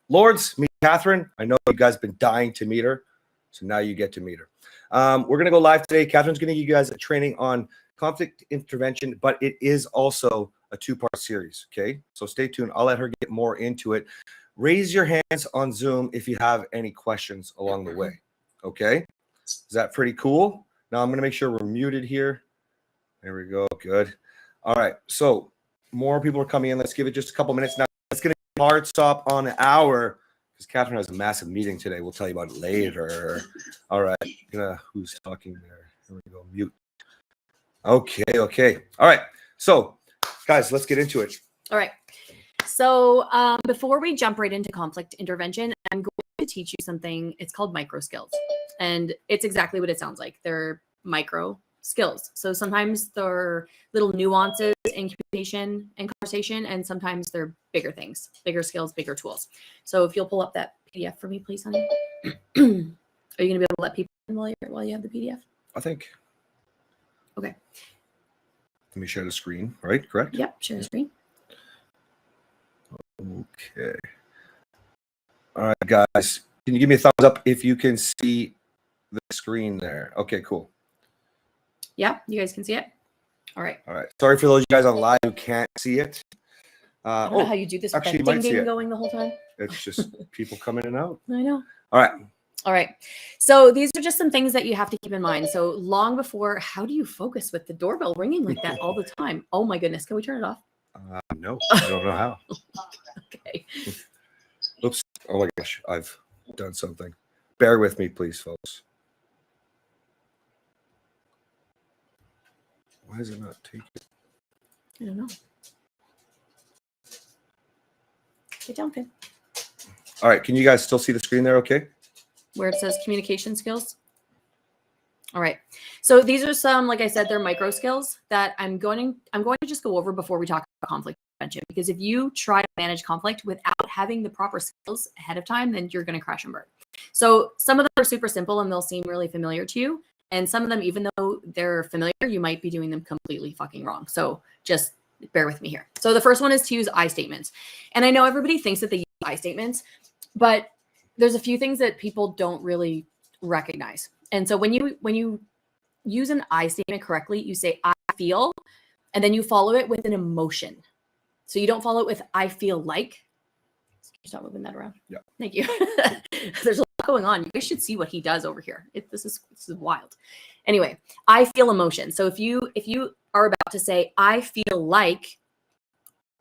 Lords, meet Catherine. I know you guys have been dying to meet her, so now you get to meet her. We're going to go live today. Catherine's going to give you guys a training on conflict intervention, but it is also a two-part series, okay? So stay tuned. I'll let her get more into it. Raise your hands on Zoom if you have any questions along the way, okay? Is that pretty cool? Now I'm going to make sure we're muted here. There we go. Good. All right. So more people are coming in. Let's give it just a couple minutes now. Let's get a hard stop on an hour because Catherine has a massive meeting today. We'll tell you about it later. All right. Who's talking there? Here we go. Mute. Okay. All right. So, guys, let's get into it. All right. So before we jump right into conflict intervention, I'm going to teach you something. It's called micro skills. And it's exactly what it sounds like. They're micro skills. So sometimes they're little nuances in communication and conversation, and sometimes they're bigger things, bigger skills, bigger tools. So if you'll pull up that PDF for me, please, honey. Are you going to be able to let people in while you have the PDF? I think. Okay. Let me share the screen, right? Correct? Yep, share the screen. Okay. All right, guys. Can you give me a thumbs up if you can see the screen there? Okay, cool. Yeah, you guys can see it? All right. All right. Sorry for those of you guys on live who can't see it. I don't know how you do this with actually, that ding-ding going the whole time. It's just people coming in and out. I know. All right. All right. So these are just some things that you have to keep in mind. So long before, how do you focus with the doorbell ringing like that all the time? Oh my goodness. Can we turn it off? No, I don't know how. Okay. Oops. Oh my gosh. I've done something. Bear with me, please, folks. Why is it not taking? I don't know. Get down, Finn. All right. Can you guys still see the screen there? Okay. Where it says communication skills. All right. So these are some, like I said, they're micro skills that I'm going to just go over before we talk about conflict prevention. Because if you try to manage conflict without having the proper skills ahead of time, then you're going to crash and burn. So some of them are super simple and they'll seem really familiar to you. And some of them, even though they're familiar, you might be doing them completely fucking wrong. So just bear with me here. So the first one is to use I statements. And I know everybody thinks that they use I statements, but there's a few things that people don't really recognize. And so when you use an I statement correctly, you say I feel, and then you follow it with an emotion. So you don't follow it with I feel like. Can you stop moving that around? Yeah. Thank you. There's a lot going on. You guys should see what he does over here. This is wild. Anyway, I feel emotion. So if you are about to say I feel like,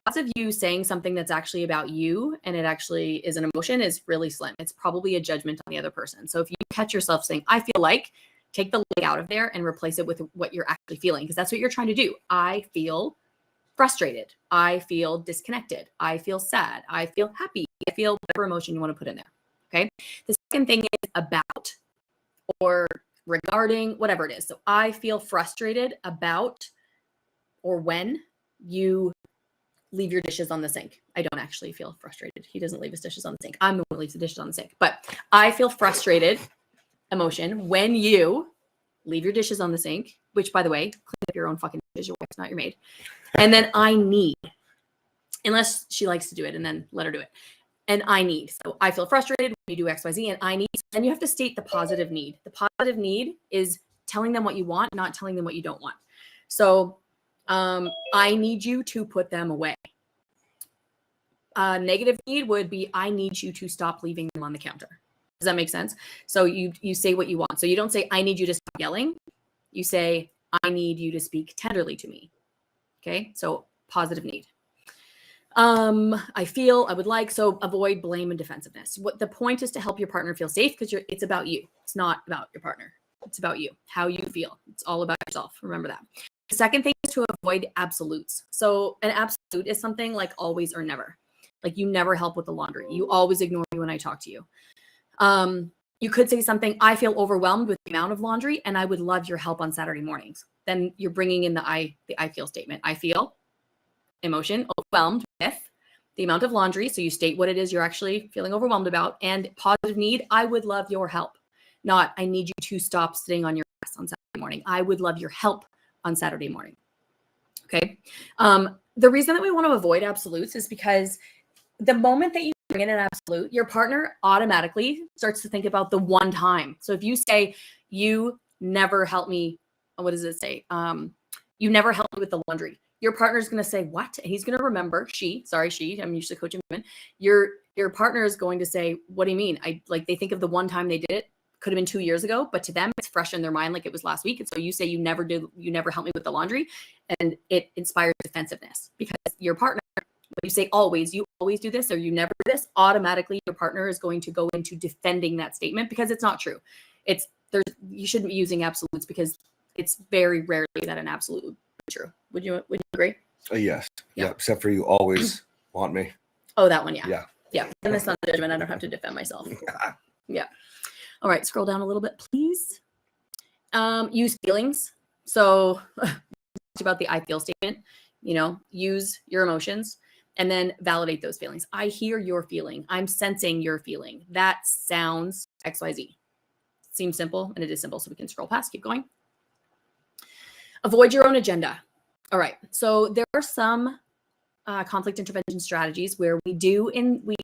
odds of you saying something that's actually about you and it actually is an emotion is really slim. It's probably a judgment on the other person. So if you catch yourself saying I feel like, take the like out of there and replace it with what you're actually feeling, because that's what you're trying to do. I feel frustrated. I feel disconnected. I feel sad. I feel happy. I feel whatever emotion you want to put in there. Okay. The second thing is about or regarding, whatever it is. So I feel frustrated about or when you leave your dishes on the sink. I don't actually feel frustrated. He doesn't leave his dishes on the sink. I'm the one who leaves the dishes on the sink. But I feel frustrated emotion when you leave your dishes on the sink, which, by the way, clean up your own fucking dishes. Your wife's not your maid. And then I need, unless she likes to do it, and then let her do it. And I need. So I feel frustrated when you do X, Y, Z, and I need. Then you have to state the positive need. The positive need is telling them what you want, not telling them what you don't want. So I need you to put them away. Negative need would be I need you to stop leaving them on the counter. Does that make sense? So you say what you want. So you don't say I need you to stop yelling. You say I need you to speak tenderly to me. Okay? So positive need. I feel, I would like, so avoid blame and defensiveness. What the point is to help your partner feel safe, because it's about you. It's not about your partner. It's about you, how you feel. It's all about yourself. Remember that. The second thing is to avoid absolutes. So an absolute is something like always or never. Like you never help with the laundry. You always ignore me when I talk to you. You could say something, I feel overwhelmed with the amount of laundry and I would love your help on Saturday mornings. Then you're bringing in the I feel statement. I feel emotion, overwhelmed with the amount of laundry. So you state what it is you're actually feeling overwhelmed about. And positive need, I would love your help. Not, I need you to stop sitting on your ass on Saturday morning. I would love your help on Saturday morning. Okay. The reason that we want to avoid absolutes is because the moment that you bring in an absolute, your partner automatically starts to think about the one time. So if you say, you never help me, what does it say? You never help me with the laundry. Your partner's going to say, what? And he's going to remember, she, I'm usually coaching women. Your partner is going to say, what do you mean? They think of the one time they did it, could have been 2 years ago, but to them it's fresh in their mind like it was last week. And so you say, you never help me with the laundry, and it inspires defensiveness, because your partner, when you say always, you always do this or you never do this, automatically your partner is going to go into defending that statement, because it's not true. You shouldn't be using absolutes, because it's very rarely that an absolute would be true. Would you agree? Yes. Yeah. Yeah. Except for you always want me. Oh, that one. Yeah. Yeah. Yeah. And that's not a judgment. I don't have to defend myself. Yeah. All right. Scroll down a little bit, please. Use feelings. So about the I feel statement, use your emotions and then validate those feelings. I hear your feeling. I'm sensing your feeling. That sounds XYZ. Seems simple, and it is simple. So we can scroll past, keep going. Avoid your own agenda. All right. So there are some conflict intervention strategies where we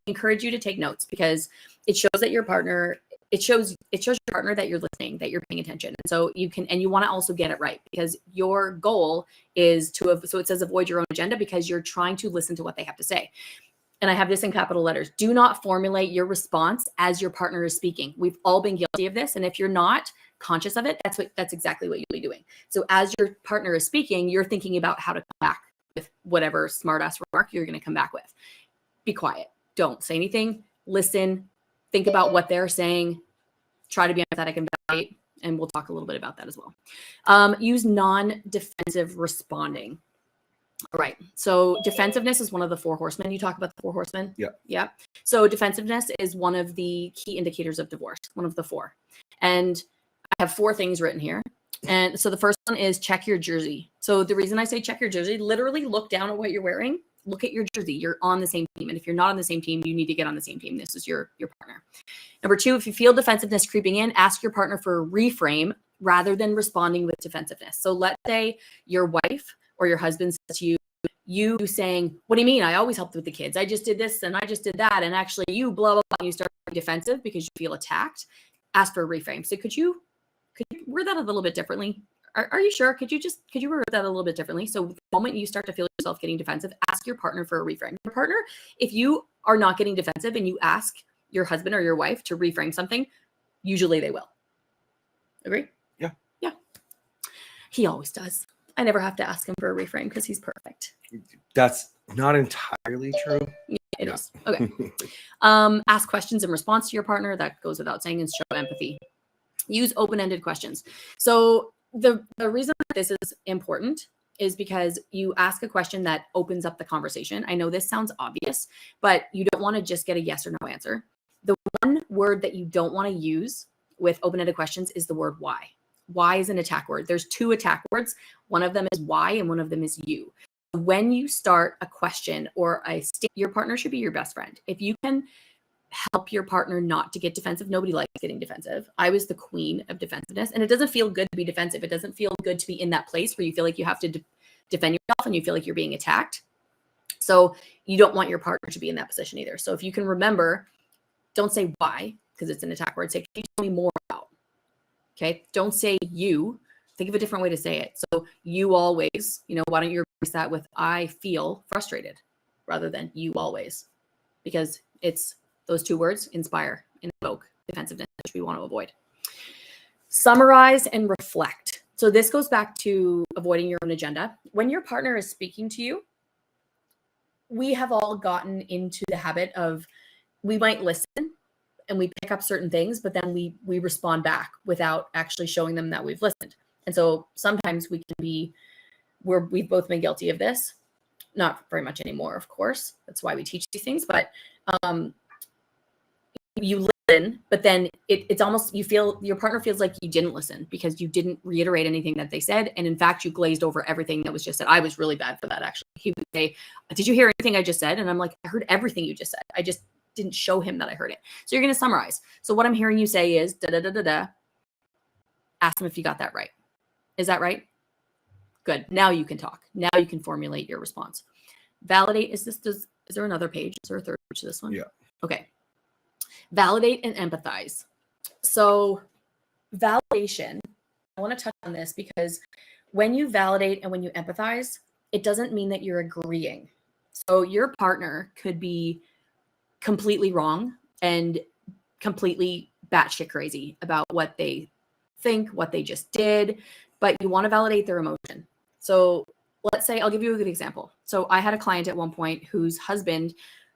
encourage you to take notes, because it shows that your partner, it shows your partner that you're listening, that you're paying attention. And so you want to also get it right, because your goal is so it says avoid your own agenda, because you're trying to listen to what they have to say. And I have this in capital letters. Do not formulate your response as your partner is speaking. We've all been guilty of this. And if you're not conscious of it, that's exactly what you'll be doing. So as your partner is speaking, you're thinking about how to come back with whatever smartass remark you're going to come back with. Be quiet. Don't say anything. Listen. Think about what they're saying. Try to be empathetic and validate. And we'll talk a little bit about that as well. Use non-defensive responding. All right. So defensiveness is one of the 4 horsemen. You talk about the 4 horsemen? Yeah. Yeah. So defensiveness is one of the key indicators of divorce, one of the 4. And I have 4 things written here. And so the first one is check your jersey. So the reason I say check your jersey, literally look down at what you're wearing. Look at your jersey. You're on the same team. And if you're not on the same team, you need to get on the same team. This is your partner. Number 2, if you feel defensiveness creeping in, ask your partner for a reframe rather than responding with defensiveness. So let's say your wife or your husband says to you saying, what do you mean? I always helped with the kids. I just did this and I just did that. And actually you blah, blah, blah. And you start being defensive because you feel attacked. Ask for a reframe. So could you word that a little bit differently? Are you sure? Could you word that a little bit differently? So the moment you start to feel yourself getting defensive, ask your partner for a reframe. Your partner, if you are not getting defensive and you ask your husband or your wife to reframe something, usually they will. Agree? Yeah. Yeah. He always does. I never have to ask him for a reframe because he's perfect. That's not entirely true. Yeah, it is. Okay. Ask questions in response to your partner. That goes without saying, and show empathy. Use open-ended questions. So the reason that this is important is because you ask a question that opens up the conversation. I know this sounds obvious, but you don't want to just get a yes or no answer. The one word that you don't want to use with open-ended questions is the word why. Why is an attack word. There's 2 attack words. One of them is why and one of them is you. When you start a question or your partner should be your best friend. If you can help your partner not to get defensive, nobody likes getting defensive. I was the queen of defensiveness, and it doesn't feel good to be defensive. It doesn't feel good to be in that place where you feel like you have to defend yourself and you feel like you're being attacked. So you don't want your partner to be in that position either. So if you can remember, don't say why, because it's an attack word. Say, can you tell me more about? Okay. Don't say you. Think of a different way to say it. So you always, why don't you replace that with I feel frustrated rather than you always, because it's those 2 words inspire and evoke defensiveness, which we want to avoid. Summarize and reflect. So this goes back to avoiding your own agenda. When your partner is speaking to you, we have all gotten into the habit of, we might listen and we pick up certain things, but then we respond back without actually showing them that we've listened. And so sometimes we've both been guilty of this. Not very much anymore, of course. That's why we teach these things. But you listen, but then it's almost, your partner feels like you didn't listen because you didn't reiterate anything that they said. And in fact, you glazed over everything that was just said. I was really bad for that, actually. He would say, did you hear anything I just said? And I'm like, I heard everything you just said. I just didn't show him that I heard it. So you're going to summarize. So what I'm hearing you say is da-da-da-da-da. Ask him if you got that right. Is that right? Good. Now you can talk. Now you can formulate your response. Validate. Is there another page? Is there a third page to this one? Yeah. Okay. Validate and empathize. So validation, I want to touch on this because when you validate and when you empathize, it doesn't mean that you're agreeing. So your partner could be completely wrong and completely batshit crazy about what they think, what they just did, but you want to validate their emotion. So let's say, I'll give you a good example. So I had a client at one point whose husband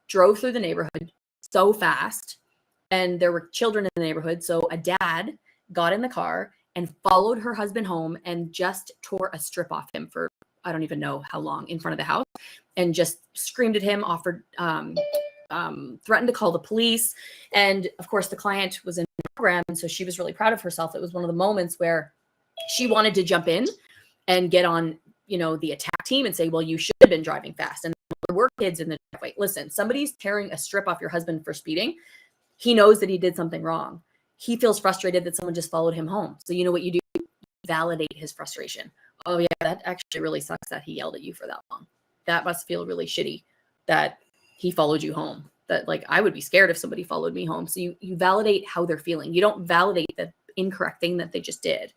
drove through the neighborhood so fast, and there were children in the neighborhood. So a dad got in the car and followed her husband home and just tore a strip off him for, I don't even know how long, in front of the house, and just screamed at him, offered, threatened to call the police. And of course, the client was in the program, and so she was really proud of herself. It was one of the moments where she wanted to jump in and get on, the attack team and say, well, you should have been driving fast. And there were kids in the driveway. Listen, somebody's tearing a strip off your husband for speeding. He knows that he did something wrong. He feels frustrated that someone just followed him home. So you know what you do? You validate his frustration. Oh yeah, that actually really sucks that he yelled at you for that long. That must feel really shitty that he followed you home. That, like, I would be scared if somebody followed me home. So you validate how they're feeling. You don't validate the incorrect thing that they just did,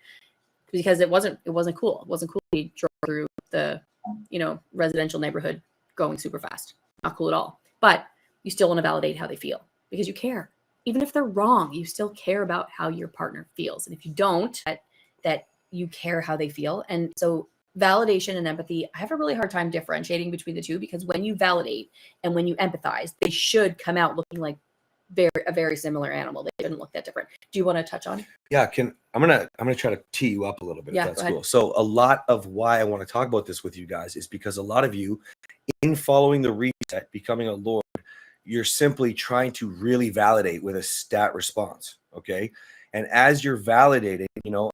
because it wasn't cool. It wasn't cool. He drove through the, residential neighborhood going super fast. Not cool at all. But you still want to validate how they feel because you care. Even if they're wrong, you still care about how your partner feels. And if you don't, that you care how they feel. And so validation and empathy, I have a really hard time differentiating between the two, because when you validate and when you empathize, they should come out looking like a very similar animal. They shouldn't look that different. Do you want to touch on? Yeah, I'm gonna try to tee you up a little bit, Yeah, if that's cool. So a lot of why I want to talk about this with you guys is because a lot of you, in following the reset, becoming a Lord, you're simply trying to really validate with a stat response. Okay. And as you're validating,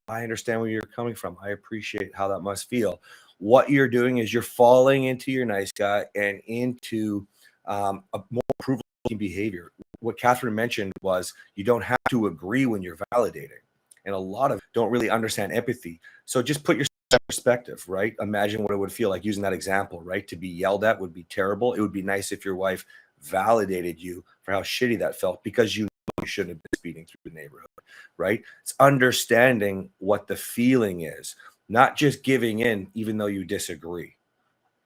I understand where you're coming from. I appreciate how that must feel. What you're doing is you're falling into your nice guy and into a more approval behavior. What Catherine mentioned was you don't have to agree when you're validating. And a lot of don't really understand empathy. So just put yourself in perspective, right? Imagine what it would feel like, using that example, right? To be yelled at would be terrible. It would be nice if your wife validated you for how shitty that felt, because you shouldn't have been speeding through the neighborhood, right? It's understanding what the feeling is, not just giving in even though you disagree.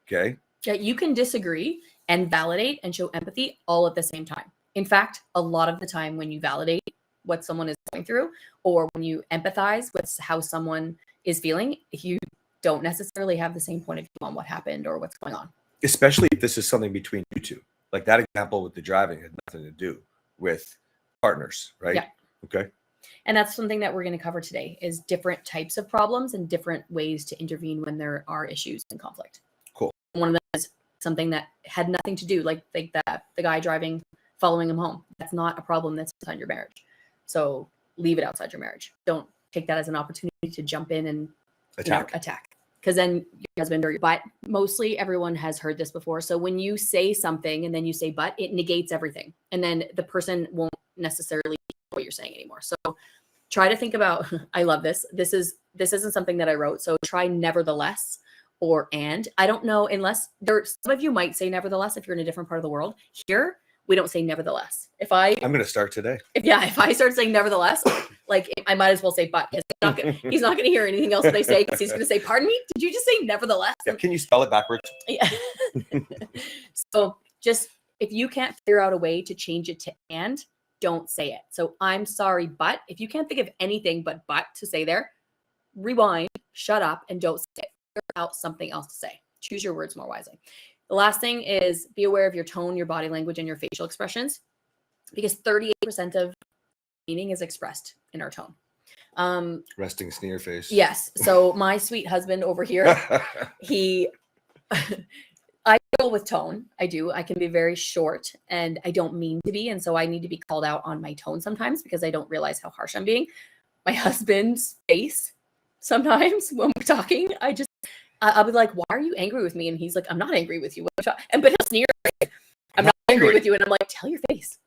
Okay. Yeah, you can disagree and validate and show empathy all at the same time. In fact, a lot of the time when you validate what someone is going through, or when you empathize with how someone is feeling, you don't necessarily have the same point of view on what happened or what's going on. Especially if this is something between you two. Like that example with the driving had nothing to do with partners, right? Yeah. Okay. And that's something that we're going to cover today, is different types of problems and different ways to intervene when there are issues and conflict. Cool. One of them is something that had nothing to do, like that the guy driving, following him home. That's not a problem that's outside your marriage. So leave it outside your marriage. Don't take that as an opportunity to jump in and attack. Because then your husband or your, but mostly everyone has heard this before. So when you say something and then you say but, it negates everything. And then the person won't necessarily know what you're saying anymore. So try to think about, I love this. This isn't something that I wrote. So try nevertheless or and. I don't know, unless some of you might say nevertheless if you're in a different part of the world. Here, we don't say nevertheless. I'm going to start today. If I start saying nevertheless, like I might as well say but. He's not going to hear anything else that I say, because he's going to say, pardon me, did you just say nevertheless? Yeah, can you spell it backwards? Yeah. So just, if you can't figure out a way to change it to and, don't say it. So I'm sorry, but if you can't think of anything but to say there, rewind, shut up, and don't say it. Figure out something else to say. Choose your words more wisely. The last thing is be aware of your tone, your body language, and your facial expressions, because 38% of meaning is expressed in our tone. Resting sneer face. Yes. So my sweet husband over here, I deal with tone. I do. I can be very short, and I don't mean to be. And so I need to be called out on my tone sometimes, because I don't realize how harsh I'm being. My husband's face, sometimes when we're talking, I'll be like, why are you angry with me? And he's like, I'm not angry with you. But he'll sneer. I'm not angry with you. And I'm like, tell your face.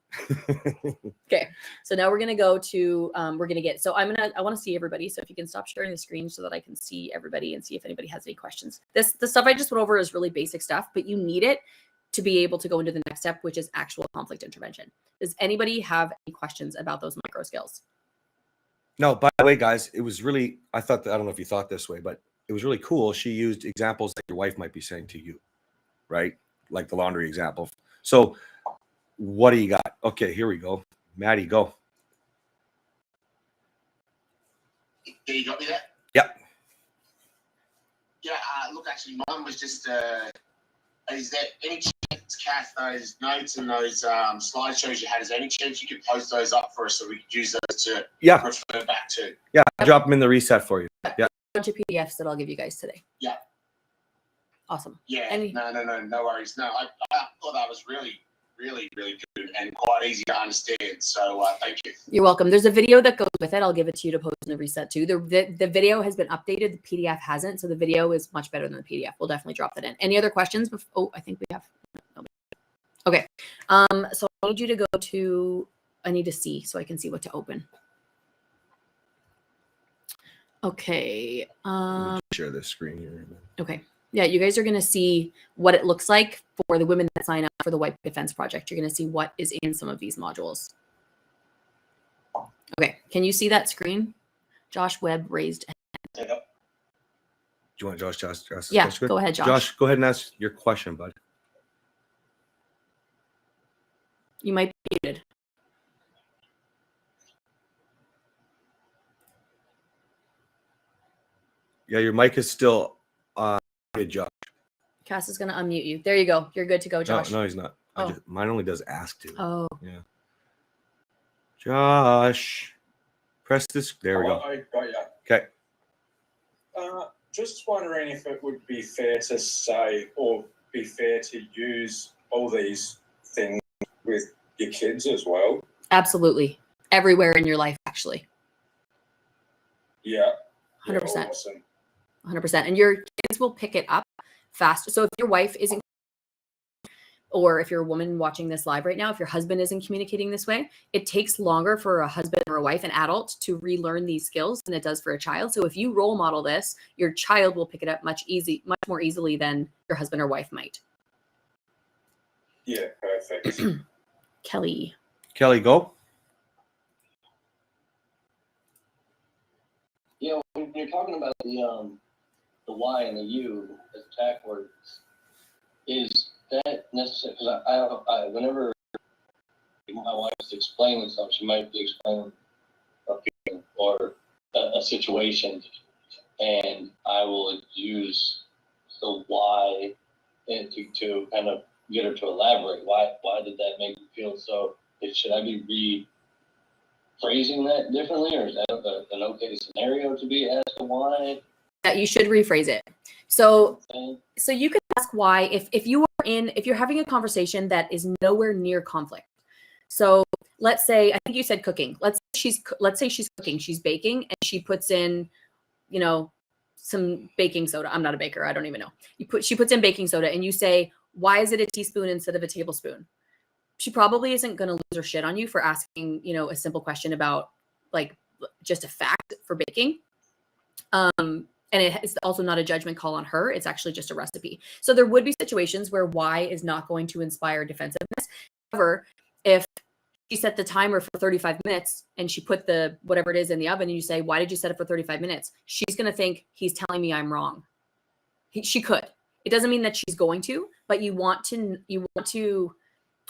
Okay. So now we're going to go to, I want to see everybody. So if you can stop sharing the screen so that I can see everybody and see if anybody has any questions. The stuff I just went over is really basic stuff, but you need it to be able to go into the next step, which is actual conflict intervention. Does anybody have any questions about those micro skills? No, by the way, guys, it was really, I don't know if you thought this way, but it was really cool. She used examples that your wife might be saying to you, right? Like the laundry example. So what do you got? Okay, here we go. Maddie, go. Yeah, you got me there? Yep. Yeah, look, actually, mine was just, is there any chance, Kath, those notes and those slideshows you had, is there any chance you could post those up for us so we could use those to refer back to? Yeah, I'll drop them in the reset for you. Yeah. A bunch of PDFs that I'll give you guys today. Yeah. Awesome. Yeah, no worries. No, I thought that was really good and quite easy to understand. So thank you. You're welcome. There's a video that goes with it. I'll give it to you to post in the reset too. The video has been updated. The PDF hasn't. So the video is much better than the PDF. We'll definitely drop that in. Any other questions? Oh, I think we have. Okay. So I need you to go to, I need to see so I can see what to open. Okay. Share this screen here. Okay. Yeah, you guys are going to see what it looks like for the women that sign up for the White Defense Project. You're going to see what is in some of these modules. Okay, can you see that screen? Josh Webb raised a hand. Yep. Do you want Josh to ask Yeah, question? go ahead, Josh. Josh, go ahead and ask your question, bud. You might be muted. Yeah, your mic is still good, Josh. Cass is going to unmute you. There you go. You're good to go, Josh. No, he's not. Oh. Mine only does ask to. Oh. Yeah. Josh, press this. There we go. I got you. Okay. Just wondering if it would be fair to say or be fair to use all these things with your kids as well. Absolutely. Everywhere in your life, actually. Yeah. 100%. Awesome. 100%. And your kids will pick it up fast. So if your wife isn't, or if you're a woman watching this live right now, if your husband isn't communicating this way, it takes longer for a husband or a wife, an adult, to relearn these skills than it does for a child. So if you role model this, your child will pick it up much more easily than your husband or wife might. Yeah, perfect. Kelly, go. Yeah, when you're talking about the Y and the U as attack words, is that necessary? Because I whenever my wife's explaining something, she might be explaining a feeling or a situation, and I will use the Y and to kind of get her to elaborate. Why did that make you feel so? Should I be rephrasing that differently, or is that an okay scenario to be asked why? that you should rephrase it. So you can ask why if you're having a conversation that is nowhere near conflict. So let's say, I think you said cooking. Let's say she's cooking, she's baking, and she puts in, some baking soda. I'm not a baker. I don't even know. She puts in baking soda, and you say, why is it a teaspoon instead of a tablespoon? She probably isn't going to lose her shit on you for asking, a simple question about like just a fact for baking. And it's also not a judgment call on her. It's actually just a recipe. So there would be situations where why is not going to inspire defensiveness. However, if she set the timer for 35 minutes and she put the whatever it is in the oven and you say, why did you set it for 35 minutes? She's going to think he's telling me I'm wrong. She could. It doesn't mean that she's going to, but you want to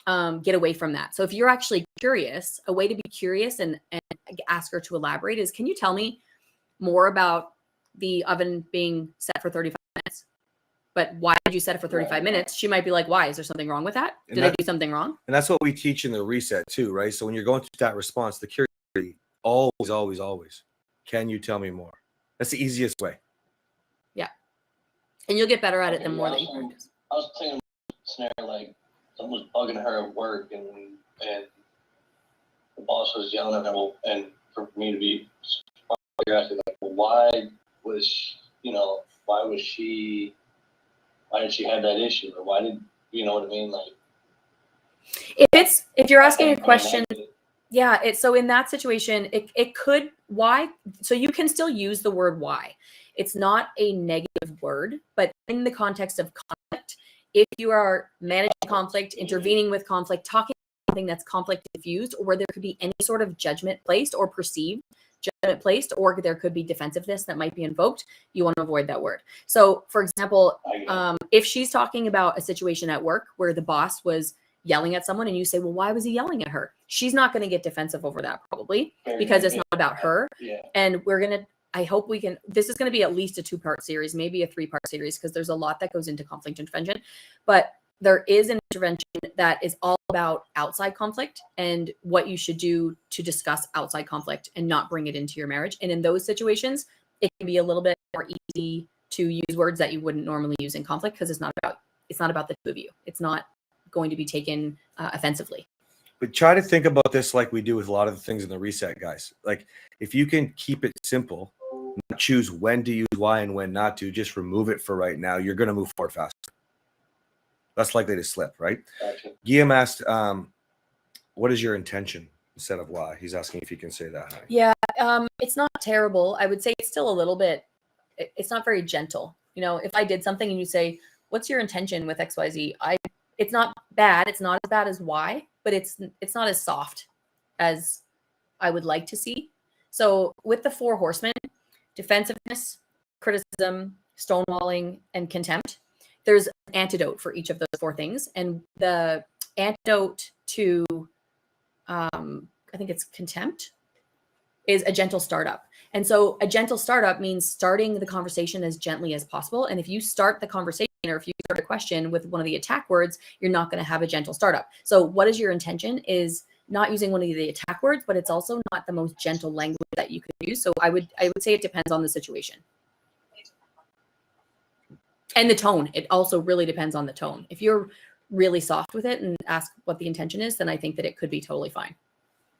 get away from that. So if you're actually curious, a way to be curious and ask her to elaborate is, can you tell me more about the oven being set for 35 minutes? But why did you set it for 35 minutes? She might be like, why? Is there something wrong with that? Did I do something wrong? And that's what we teach in the reset too, right? So when you're going through that response, the curiosity, always, can you tell me more? That's the easiest way. Yeah. And you'll get better at it the more that you practice. I was thinking scenario like someone was bugging her at work and the boss was yelling at her, and for me to be asking like, well, why did she have that issue, or why did you know what I mean? Like, if you're asking a question, yeah, so in that situation, it could why. So you can still use the word why. It's not a negative word, but in the context of conflict, if you are managing conflict, intervening with conflict, talking about something that's conflict infused, or where there could be any sort of judgment placed or perceived judgment placed, or there could be defensiveness that might be invoked, you want to avoid that word. So, for example, if she's talking about a situation at work where the boss was yelling at someone and you say, well, why was he yelling at her? She's not going to get defensive over that probably because it's not about her. Yeah. And I hope we can, this is going to be at least a 2-part series, maybe a 3-part series, because there's a lot that goes into conflict intervention. But there is an intervention that is all about outside conflict and what you should do to discuss outside conflict and not bring it into your marriage. And in those situations, it can be a little bit more easy to use words that you wouldn't normally use in conflict because it's not about the two of you. It's not going to be taken offensively. But try to think about this like we do with a lot of the things in the reset, guys. Like if you can keep it simple, not choose when to use why and when not to, just remove it for right now, you're going to move forward faster. Less likely to slip, right? Gotcha. Guillaume asked, what is your intention instead of why? He's asking if you can say that. Yeah, it's not terrible. I would say it's still a little bit, it's not very gentle. You know, if I did something and you say, what's your intention with XYZ? It's not bad. It's not as bad as why, but it's not as soft as I would like to see. So with the 4 horsemen, defensiveness, criticism, stonewalling, and contempt, there's an antidote for each of those 4 things. And the antidote to, I think it's contempt, is a gentle startup. And so a gentle startup means starting the conversation as gently as possible. And if you start the conversation or if you start a question with one of the attack words, you're not going to have a gentle startup. So what is your intention is not using one of the attack words, but it's also not the most gentle language that you could use. So I would say it depends on the situation. And the tone. It also really depends on the tone. If you're really soft with it and ask what the intention is, then I think that it could be totally fine.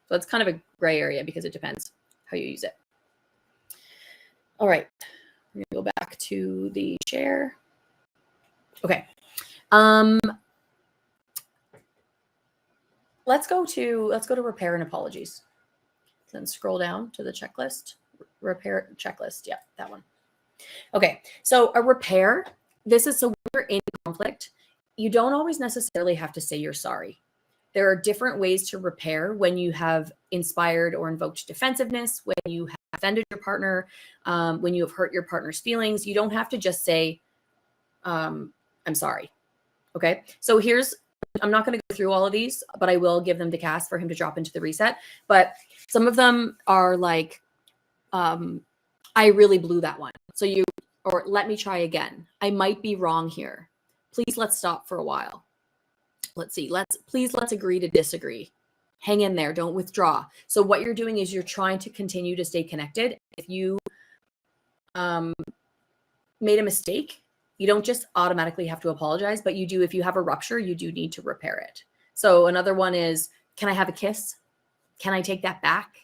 So it's kind of a gray area because it depends how you use it. All right. We're going to go back to the share. Okay. Let's go to repair and apologies. Then scroll down to the checklist. Repair checklist. Yeah, that one. Okay. So a repair, this is so when you're in conflict, you don't always necessarily have to say you're sorry. There are different ways to repair when you have inspired or invoked defensiveness, when you have offended your partner, when you have hurt your partner's feelings. You don't have to just say, I'm sorry. Okay. So I'm not going to go through all of these, but I will give them to Cass for him to drop into the reset. But some of them are like, I really blew that one. Or let me try again. I might be wrong here. Please let's stop for a while. Let's see. Let's agree to disagree. Hang in there. Don't withdraw. So what you're doing is you're trying to continue to stay connected. If you made a mistake, you don't just automatically have to apologize, but you do, if you have a rupture, you do need to repair it. So another one is, can I have a kiss? Can I take that back?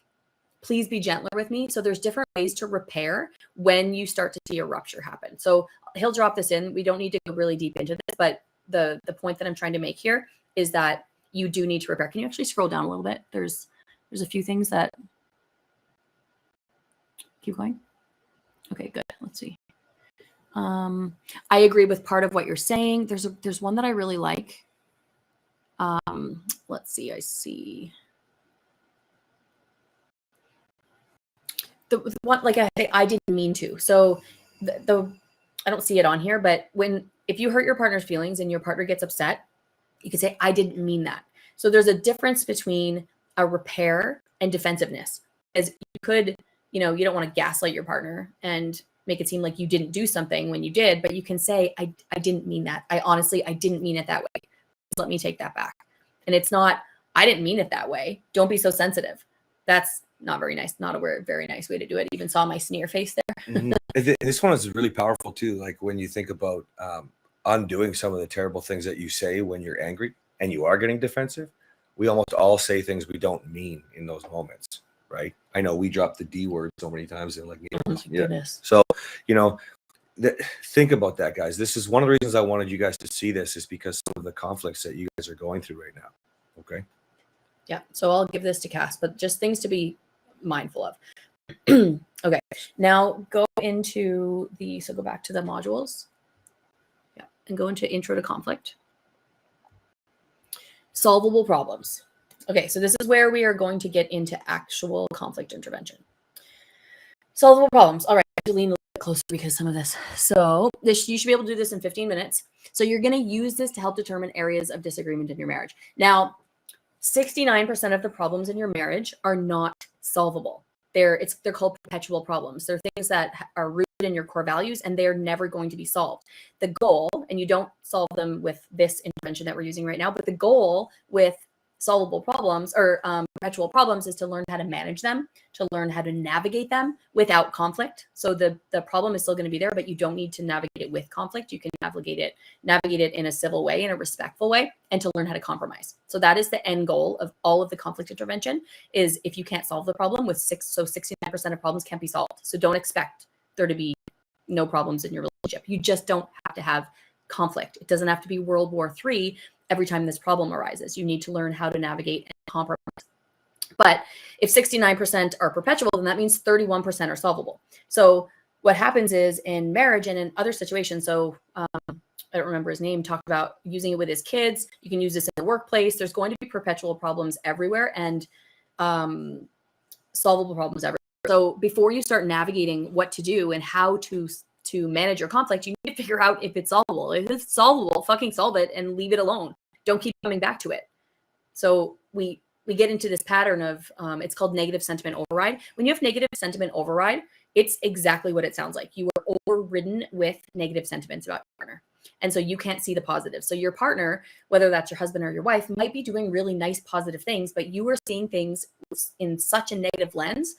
Please be gentler with me. So there's different ways to repair when you start to see a rupture happen. So he'll drop this in. We don't need to go really deep into this, but the point that I'm trying to make here is that you do need to repair. Can you actually scroll down a little bit? There's a few things that keep going. Okay, good. Let's see. I agree with part of what you're saying. There's one that I really like. Let's see. I see the one, like I didn't mean to. So I don't see it on here, but if you hurt your partner's feelings and your partner gets upset, you can say, I didn't mean that. So there's a difference between a repair and defensiveness. As you could, you don't want to gaslight your partner and make it seem like you didn't do something when you did, but you can say, I didn't mean that. I didn't mean it that way. Please let me take that back. And it's not, I didn't mean it that way. Don't be so sensitive. That's not very nice. Not a very nice way to do it. Even saw my sneer face there. Mm-hmm. This one is really powerful too. Like when you think about undoing some of the terrible things that you say when you're angry and you are getting defensive, we almost all say things we don't mean in those moments, right? I know we drop the D word so many times in like meetings. Oh my goodness. So, think about that, guys. This is one of the reasons I wanted you guys to see this, is because of the conflicts that you guys are going through right now. Okay. Yeah. So I'll give this to Cass, but just things to be mindful of. Okay. Now go back to the modules. Yeah. and go into intro to conflict. Solvable problems. Okay, so this is where we are going to get into actual conflict intervention. Solvable problems. All right, I have to lean a little bit closer because some of this. So this, you should be able to do this in 15 minutes. So you're going to use this to help determine areas of disagreement in your marriage. Now, 69% of the problems in your marriage are not solvable. They're called perpetual problems. They're things that are rooted in your core values, and they're never going to be solved. The goal, and you don't solve them with this intervention that we're using right now, but the goal with solvable problems or perpetual problems is to learn how to manage them, to learn how to navigate them without conflict. So the problem is still going to be there, but you don't need to navigate it with conflict. You can navigate it in a civil way, in a respectful way, and to learn how to compromise. So that is the end goal of all of the conflict intervention, is if you can't solve the problem with 69% of problems can't be solved. So don't expect there to be no problems in your relationship. You just don't have to have conflict. It doesn't have to be World War III every time this problem arises. You need to learn how to navigate and compromise. But if 69% are perpetual, then that means 31% are solvable. So what happens is in marriage and in other situations, so I don't remember his name, talked about using it with his kids. You can use this in the workplace. There's going to be perpetual problems everywhere and solvable problems everywhere. So before you start navigating what to do and how to manage your conflict, you need to figure out if it's solvable. If it's solvable, fucking solve it and leave it alone. Don't keep coming back to it. So we get into this pattern of, it's called negative sentiment override. When you have negative sentiment override, it's exactly what it sounds like. You are overridden with negative sentiments about your partner. And so you can't see the positives. So your partner, whether that's your husband or your wife, might be doing really nice, positive things, but you are seeing things in such a negative lens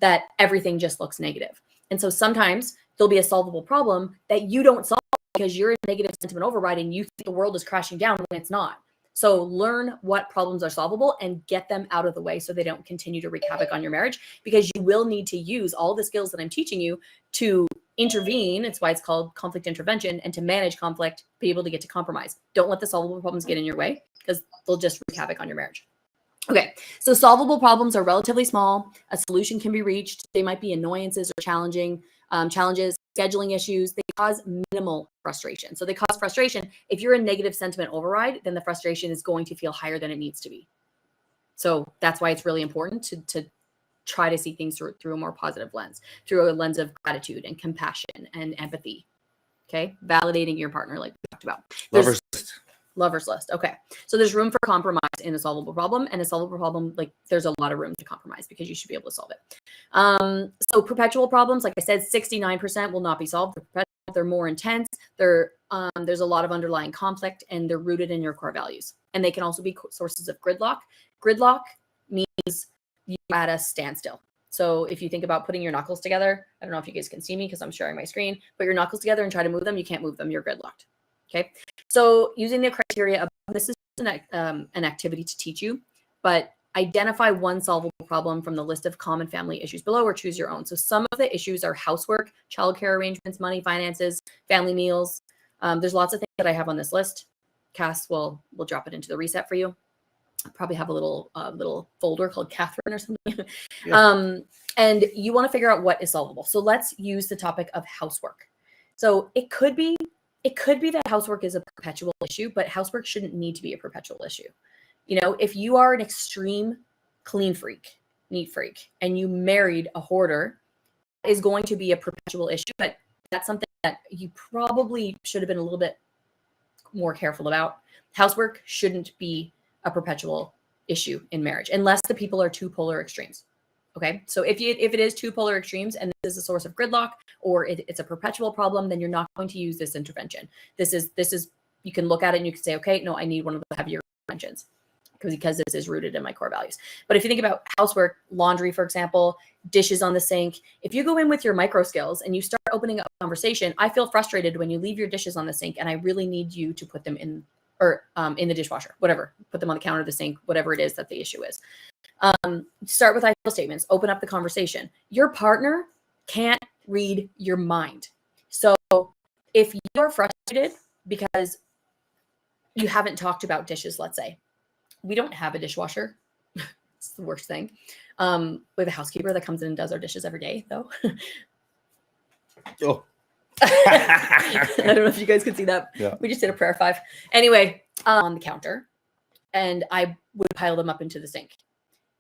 that everything just looks negative. And so sometimes there'll be a solvable problem that you don't solve because you're in negative sentiment override and you think the world is crashing down when it's not. So learn what problems are solvable and get them out of the way so they don't continue to wreak havoc on your marriage, because you will need to use all the skills that I'm teaching you to intervene. It's why it's called conflict intervention, and to manage conflict, be able to get to compromise. Don't let the solvable problems get in your way, because they'll just wreak havoc on your marriage. Okay, so solvable problems are relatively small. A solution can be reached. They might be annoyances or challenges, scheduling issues. They cause minimal frustration. So they cause frustration. If you're in negative sentiment override, then the frustration is going to feel higher than it needs to be. So that's why it's really important to try to see things through a more positive lens, through a lens of gratitude and compassion and empathy. Okay, validating your partner, like we talked about. Lover's list. Okay. So there's room for compromise in a solvable problem, and a solvable problem, like there's a lot of room to compromise because you should be able to solve it. So perpetual problems, like I said, 69% will not be solved. They're more intense. There's a lot of underlying conflict, and they're rooted in your core values. And they can also be sources of gridlock. Gridlock means you're at a standstill. So if you think about putting your knuckles together, I don't know if you guys can see me because I'm sharing my screen, put your knuckles together and try to move them. You can't move them. You're gridlocked. Okay. So using the criteria, this is an activity to teach you, but identify one solvable problem from the list of common family issues below, or choose your own. So some of the issues are housework, childcare arrangements, money, finances, family meals. There's lots of things that I have on this list. Cass will drop it into the reset for you. I'll probably have a little folder called Catherine or something. Yeah. And you want to figure out what is solvable. So let's use the topic of housework. So it could be that housework is a perpetual issue, but housework shouldn't need to be a perpetual issue. You know, if you are an extreme clean freak, neat freak, and you married a hoarder, that is going to be a perpetual issue, but that's something that you probably should have been a little bit more careful about. Housework shouldn't be a perpetual issue in marriage unless the people are two polar extremes. Okay, so if it is two polar extremes and this is a source of gridlock, or it's a perpetual problem, then you're not going to use this intervention. This is you can look at it and you can say, okay, no, I need one of the heavier interventions because this is rooted in my core values. But if you think about housework, laundry, for example, dishes on the sink, if you go in with your micro skills and you start opening up a conversation, I feel frustrated when you leave your dishes on the sink and I really need you to put them in the dishwasher, whatever, put them on the counter, the sink, whatever it is that the issue is. Start with I feel statements, open up the conversation. Your partner can't read your mind. So if you're frustrated because you haven't talked about dishes, let's say, we don't have a dishwasher. It's the worst thing. We have a housekeeper that comes in and does our dishes every day, though. Oh, I don't know if you guys could see that. Yeah. We just did a prayer 5. Anyway, on the counter, and I would pile them up into the sink.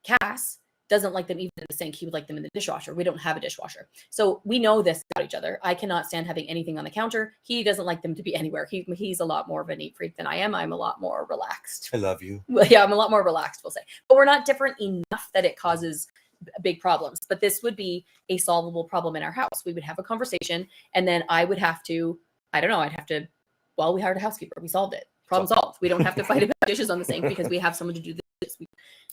Cass doesn't like them even in the sink. He would like them in the dishwasher. We don't have a dishwasher. So we know this about each other. I cannot stand having anything on the counter. He doesn't like them to be anywhere. He's a lot more of a neat freak than I am. I'm a lot more relaxed. I love you. Well, yeah, I'm a lot more relaxed, we'll say. But we're not different enough that it causes big problems. But this would be a solvable problem in our house. We would have a conversation, and then I would have to, I don't know, I'd have to, well, we hired a housekeeper. We solved it. Problem solved. We don't have to fight about dishes on the sink because we have someone to do this.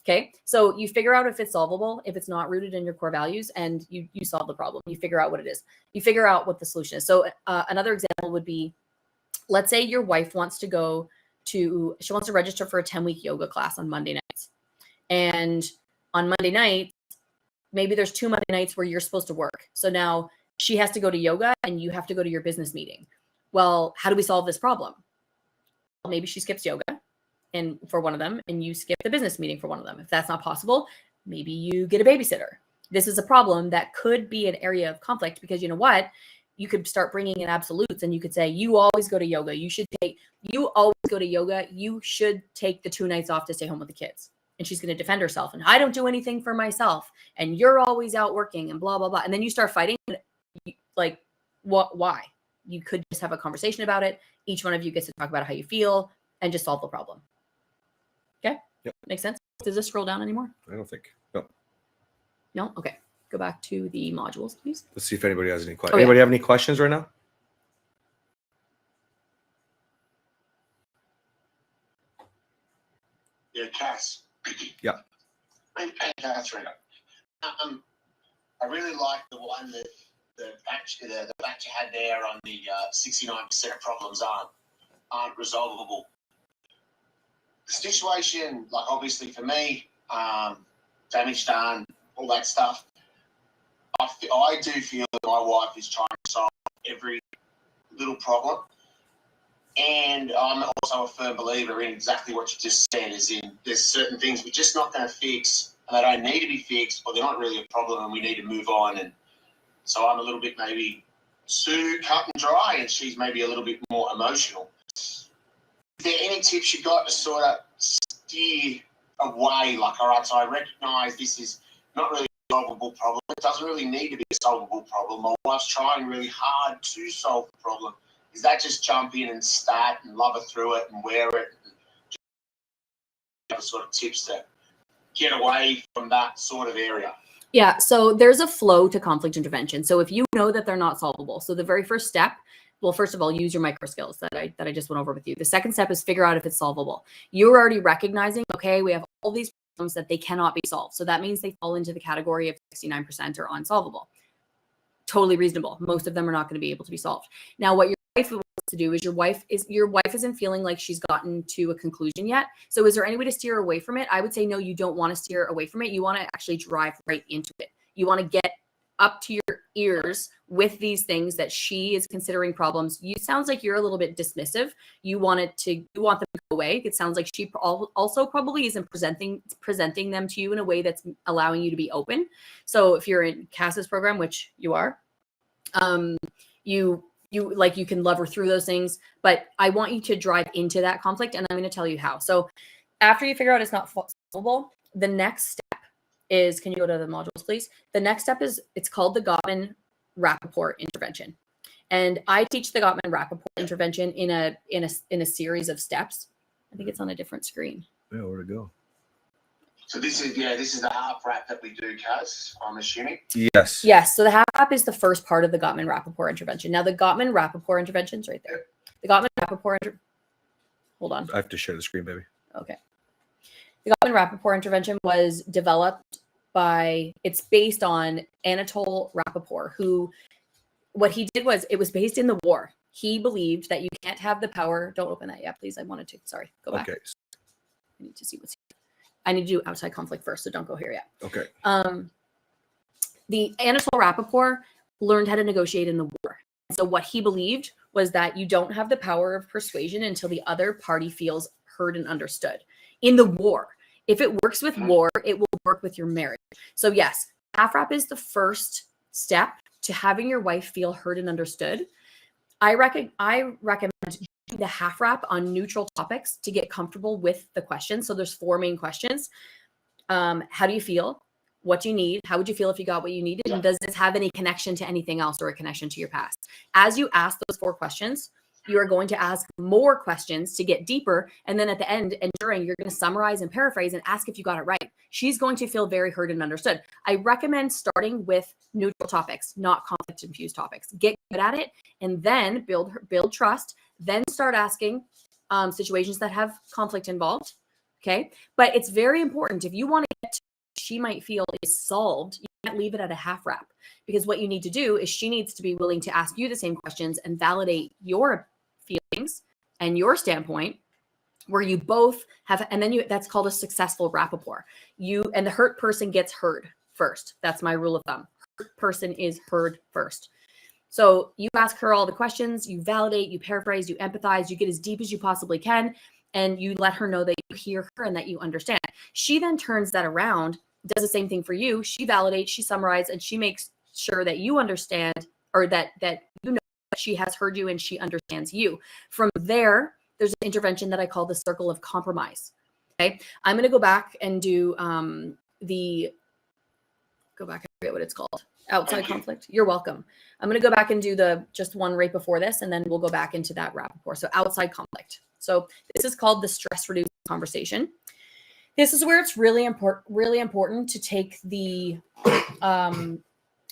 Okay. So you figure out if it's solvable, if it's not rooted in your core values, and you solve the problem. You figure out what it is. You figure out what the solution is. So another example would be, let's say your wife wants to go to, she wants to register for a 10-week yoga class on Monday nights. And on Monday night, maybe there's 2 Monday nights where you're supposed to work. So now she has to go to yoga and you have to go to your business meeting. Well, how do we solve this problem? Well, maybe she skips yoga and for one of them, and you skip the business meeting for one of them. If that's not possible, maybe you get a babysitter. This is a problem that could be an area of conflict because you know what? You could start bringing in absolutes and you could say, you always go to yoga. You always go to yoga. You should take the 2 nights off to stay home with the kids. And she's going to defend herself. And I don't do anything for myself. And you're always out working and blah, blah, blah. And then you start fighting. Like, what? Why? You could just have a conversation about it. Each one of you gets to talk about how you feel and just solve the problem. Okay? Yep. Makes sense? Does this scroll down anymore? I don't think. No. No? Okay. Go back to the modules, please. Let's see if anybody has any questions. Oh, yeah. Anybody have any questions right now? Yeah, Cass. Yeah. Hey, Catherine. I really like the one that the batch you had there on the 69% of problems aren't resolvable. The situation, like obviously for me, damage done, all that stuff. I do feel that my wife is trying to solve every little problem. And I'm also a firm believer in exactly what you just said, is in there's certain things we're just not going to fix, and they don't need to be fixed, or they're not really a problem, and we need to move on. And so I'm a little bit maybe too cut and dry, and she's maybe a little bit more emotional. Is there any tips you got to sort of steer away? Like, all right, so I recognise this is not really a solvable problem. It doesn't really need to be a solvable problem. My wife's trying really hard to solve the problem. Is that just jump in and start and love her through it and wear it? And just sort of tips to get away from that sort of area. Yeah, so there's a flow to conflict intervention. So if you know that they're not solvable, so the very first step, well, first of all, use your micro skills that I just went over with you. The second step is figure out if it's solvable. You're already recognizing, okay, we have all these problems that they cannot be solved. So that means they fall into the category of 69% are unsolvable. Totally reasonable. Most of them are not going to be able to be solved. Now, what your wife wants to do is your wife isn't feeling like she's gotten to a conclusion yet. So is there any way to steer away from it? I would say no, you don't want to steer away from it. You want to actually drive right into it. You want to get up to your ears with these things that she is considering problems. You sounds like you're a little bit dismissive. You want them to go away. It sounds like she also probably isn't presenting them to you in a way that's allowing you to be open. So if you're in Cass's program, which you are, you can love her through those things, but I want you to drive into that conflict, and I'm going to tell you how. So after you figure out it's not solvable, the next step is, can you go to the modules, please? The next step is, it's called the Gottman-Rappaport intervention. And I teach the Gottman-Rappaport intervention in a series of steps. I think it's on a different screen. Yeah, where to go? So this is the half wrap that we do, Kaz, I'm assuming. Yes. Yes. So the half wrap is the first part of the Gottman-Rappaport intervention. Now the Gottman-Rappaport intervention's right there. The Gottman-Rappaport hold on. I have to share the screen, baby. Okay. The Gottman-Rappaport intervention was developed it's based on Anatole Rappaport, who, what he did was, it was based in the war. He believed that you can't have the power. Don't open that yet, please. I wanted to. Sorry. Go back. Okay. I need to see what's here. I need to do outside conflict first, so don't go here yet. Okay. The Anatole Rappaport learned how to negotiate in the war. So what he believed was that you don't have the power of persuasion until the other party feels heard and understood. In the war, if it works with war, it will work with your marriage. So yes, half wrap is the first step to having your wife feel heard and understood. I recommend doing the half wrap on neutral topics to get comfortable with the questions. So there's 4 main questions. How do you feel? What do you need? How would you feel if you got what you needed? And does this have any connection to anything else or a connection to your past? As you ask those 4 questions, you are going to ask more questions to get deeper. And then at the end and during, you're going to summarize and paraphrase and ask if you got it right. She's going to feel very heard and understood. I recommend starting with neutral topics, not conflict-infused topics. Get good at it and then build trust. Then start asking situations that have conflict involved. Okay. But it's very important if you want to get to she might feel is solved, you can't leave it at a half wrap, because what you need to do is she needs to be willing to ask you the same questions and validate your feelings and your standpoint, where you both have, and then that's called a successful rapport. You and the hurt person gets heard first. That's my rule of thumb. Hurt person is heard first. So you ask her all the questions, you validate, you paraphrase, you empathize, you get as deep as you possibly can, and you let her know that you hear her and that you understand. She then turns that around, does the same thing for you. She validates, she summarizes, and she makes sure that you understand, or that you know that she has heard you and she understands you. From there, there's an intervention that I call the circle of compromise. Okay, I'm going to go back and do I forget what it's called. Outside conflict. You're welcome. I'm going to go back and do just one right before this, and then we'll go back into that rapport. So outside conflict. So this is called the stress reducing conversation. This is where it's really important to take the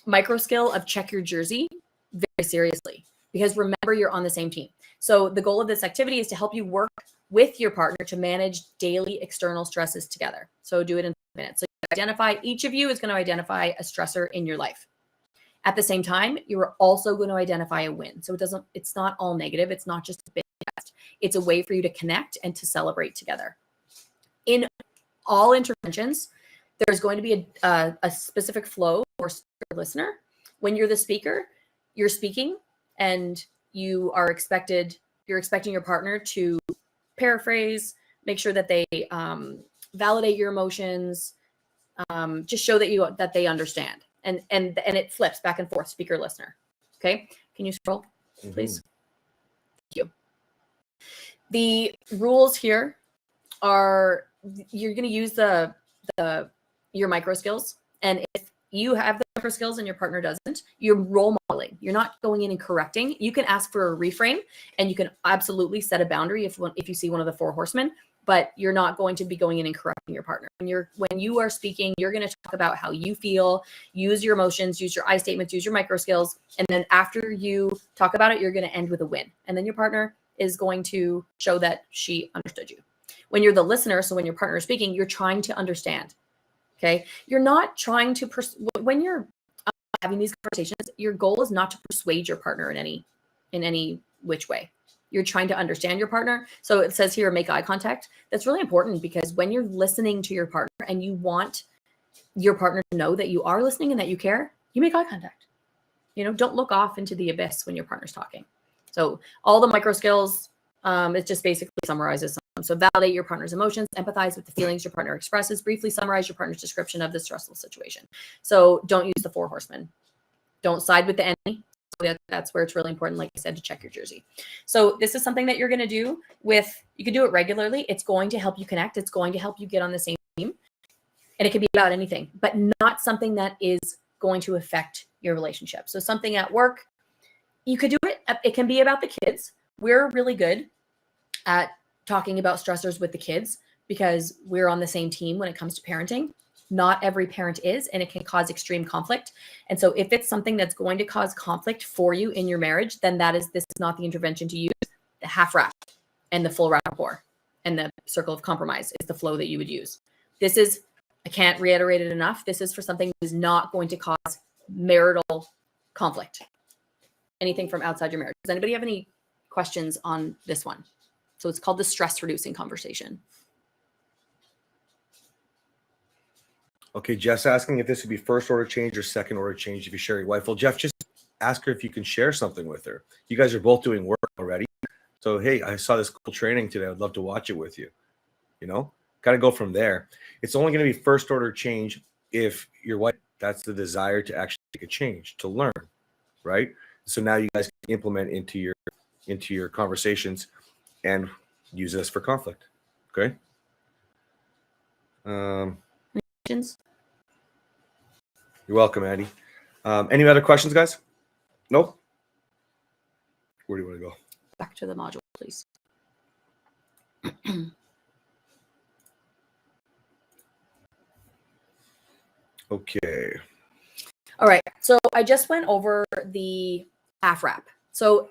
micro skill of check your jersey very seriously, because remember, you're on the same team. So the goal of this activity is to help you work with your partner to manage daily external stresses together. So do it in 5 minutes. So each of you is going to identify a stressor in your life. At the same time, you're also going to identify a win. So it's not all negative. It's not just a big test. It's a way for you to connect and to celebrate together. In all interventions, there's going to be a specific flow for listener. When you're the speaker, you're speaking and you're expecting your partner to paraphrase, make sure that they validate your emotions, just show that they understand, and it flips back and forth, speaker, listener. Okay, can you scroll, please? Thank you. The rules here are you're going to use your micro skills, and if you have the micro skills and your partner doesn't, you're role modeling. You're not going in and correcting. You can ask for a reframe, and you can absolutely set a boundary if you see one of the 4 horsemen, but you're not going to be going in and correcting your partner. When you are speaking, you're going to talk about how you feel, use your emotions, use your I statements, use your micro skills, and then after you talk about it, you're going to end with a win, and then your partner is going to show that she understood you. When you're the listener, so when your partner is speaking, you're trying to understand. Okay, you're not trying to when you're having these conversations, your goal is not to persuade your partner in any which way. You're trying to understand your partner. So it says here, make eye contact. That's really important, because when you're listening to your partner and you want your partner to know that you are listening and that you care, you make eye contact. Don't look off into the abyss when your partner's talking. So all the micro skills, it just basically summarizes them. So validate your partner's emotions, empathize with the feelings your partner expresses, briefly summarize your partner's description of the stressful situation. So don't use the 4 horsemen. Don't side with the enemy. So that's where it's really important, like I said, to check your jersey. So this is something that you're going to do you can do it regularly. It's going to help you connect. It's going to help you get on the same team. And it can be about anything, but not something that is going to affect your relationship. So something at work, you could do it. It can be about the kids. We're really good at talking about stressors with the kids because we're on the same team when it comes to parenting. Not every parent is, and it can cause extreme conflict. And so if it's something that's going to cause conflict for you in your marriage, then this is not the intervention to use. The half wrap and the full rapport and the circle of compromise is the flow that you would use. I can't reiterate it enough. This is for something that is not going to cause marital conflict. Anything from outside your marriage. Does anybody have any questions on this one? So it's called the stress reducing conversation. Okay, Jeff's asking if this would be first order change or second order change if you share your wife. Well, Jeff, just ask her if you can share something with her. You guys are both doing work already. So, hey, I saw this cool training today. I'd love to watch it with you. Got to go from there. It's only going to be first order change if your wife, that's the desire to actually make a change, to learn, right? So now you guys can implement into your conversations and use this for conflict. Okay. Questions? You're welcome, Andy. Any other questions, guys? Nope. Where do you want to go? Back to the module, please. Okay. All right. So I just went over the half wrap. So